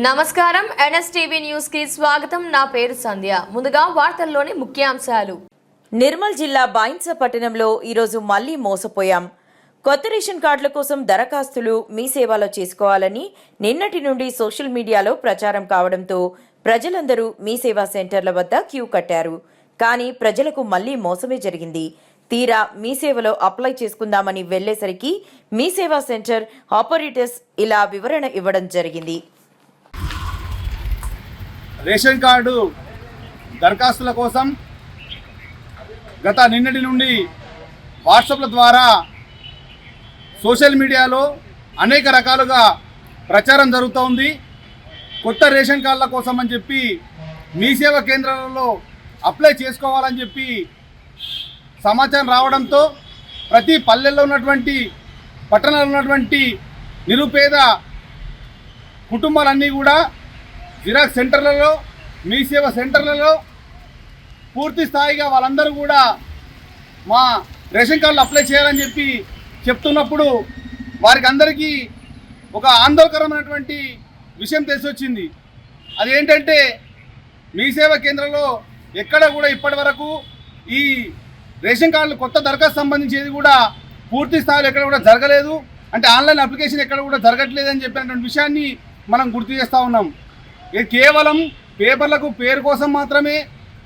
నమస్కారం NSTV news కి స్వాగతం। నా పేరు సంధ్య। ముందుగా వార్తల్లోని ముఖ్యాంశాలు। నిర్మల్ జిల్లా బైన్స పట్టణంలో ఈరోజు మళ్లీ మోసపోయాం। కొత్త రేషన్ కార్డుల కోసం దరఖాస్తులు మీ సేవలో చేసుకోవాలని నిన్నటి నుండి సోషల్ మీడియాలో ప్రచారం కావడంతో ప్రజలందరూ మీ సేవా సెంటర్ల వద్ద క్యూ కట్టారు। కానీ ప్రజలకు మళ్లీ మోసమే జరిగింది। తీరా మీ సేవలో అప్లై చేసుకుందామని వెళ్లేసరికి మీ సేవా సెంటర్ ఆపరేటర్స్ ఇలా వివరణ ఇవ్వడం జరిగింది। రేషన్ కార్డు దరఖాస్తుల కోసం గత నిన్నటి నుండి వాట్సాప్ల ద్వారా సోషల్ మీడియాలో అనేక రకాలుగా ప్రచారం జరుగుతోంది। కొత్త రేషన్ కార్డుల కోసం అని చెప్పి మీ సేవా కేంద్రాలలో అప్లై చేసుకోవాలని చెప్పి సమాచారం రావడంతో ప్రతి పల్లెల్లో ఉన్నటువంటి పట్టణాల్లో ఉన్నటువంటి నిరుపేద కుటుంబాలన్నీ కూడా జిరాక్స్ సెంటర్లలో మీ సేవా సెంటర్లలో పూర్తి స్థాయిగా వాళ్ళందరూ కూడా మా రేషన్ కార్డులు అప్లై చేయాలని చెప్పి చెప్తున్నప్పుడు వారికి అందరికీ ఒక ఆందోళనకరమైనటువంటి విషయం తెలిసి వచ్చింది। అదేంటంటే మీ సేవా కేంద్రంలో ఎక్కడ కూడా ఇప్పటి వరకు ఈ రేషన్ కార్డులు కొత్త దరఖాస్తు సంబంధించేది కూడా పూర్తి స్థాయిలో ఎక్కడ కూడా జరగలేదు, అంటే ఆన్లైన్ అప్లికేషన్ ఎక్కడ కూడా జరగట్లేదని చెప్పినటువంటి విషయాన్ని మనం గుర్తు చేస్తూ ఉన్నాం। ఇది కేవలం పేపర్లకు పేరు కోసం మాత్రమే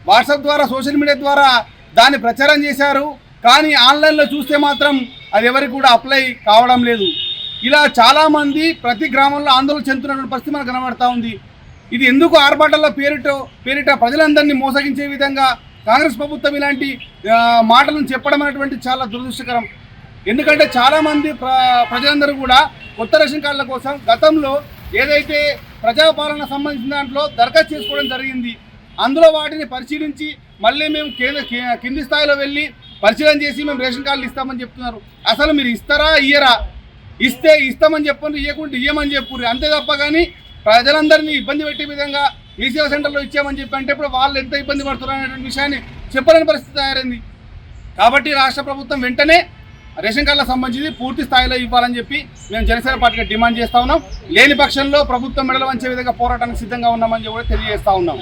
వాట్సాప్ ద్వారా సోషల్ మీడియా ద్వారా దాన్ని ప్రచారం చేశారు, కానీ ఆన్లైన్లో చూస్తే మాత్రం అది ఎవరికి కూడా అప్లై కావడం లేదు। ఇలా చాలామంది ప్రతి గ్రామంలో ఆందోళన చెందుతున్నటువంటి పరిస్థితి మనకు కనబడతా ఉంది। ఇది ఎందుకు ఆర్భాటాల పేరిట ప్రజలందరినీ మోసగించే విధంగా కాంగ్రెస్ ప్రభుత్వం ఇలాంటి మాటలను చెప్పడం అనేటువంటి చాలా దురదృష్టకరం। ఎందుకంటే చాలామంది ప్రజలందరూ కూడా కొత్త రేషన్ కార్డుల కోసం గతంలో ఏదైతే ప్రజాపాలన సంబంధించిన దాంట్లో దరఖాస్తు చేసుకోవడం జరిగింది, అందులో వాటిని పరిశీలించి మళ్ళీ మేము కింది స్థాయిలో వెళ్ళి పరిశీలన చేసి మేము రేషన్ కార్డులు ఇస్తామని చెప్తున్నారు। అసలు మీరు ఇస్తారా ఇయ్యరా? ఇస్తే ఇస్తామని చెప్పండి, ఇవ్వకుంటే ఇయ్యమని చెప్పుర్రు, అంతే తప్ప కానీ ప్రజలందరినీ ఇబ్బంది పెట్టే విధంగా మీ సేవా సెంటర్లో ఇచ్చామని చెప్పి అంటే ఇప్పుడు వాళ్ళు ఎంత ఇబ్బంది పడుతున్నారు అనేటువంటి విషయాన్ని చెప్పలేని పరిస్థితి తయారైంది। కాబట్టి రాష్ట్ర ప్రభుత్వం వెంటనే రేషన్ కార్డులకు సంబంధించి పూర్తి స్థాయిలో ఇవ్వాలని చెప్పి మేము జనసేన పార్టీగా డిమాండ్ చేస్తూ ఉన్నాం। లేని పక్షంలో ప్రభుత్వం మెడలు వంచే విధంగా పోరాటానికి సిద్ధంగా ఉన్నామని కూడా తెలియజేస్తూ ఉన్నాం।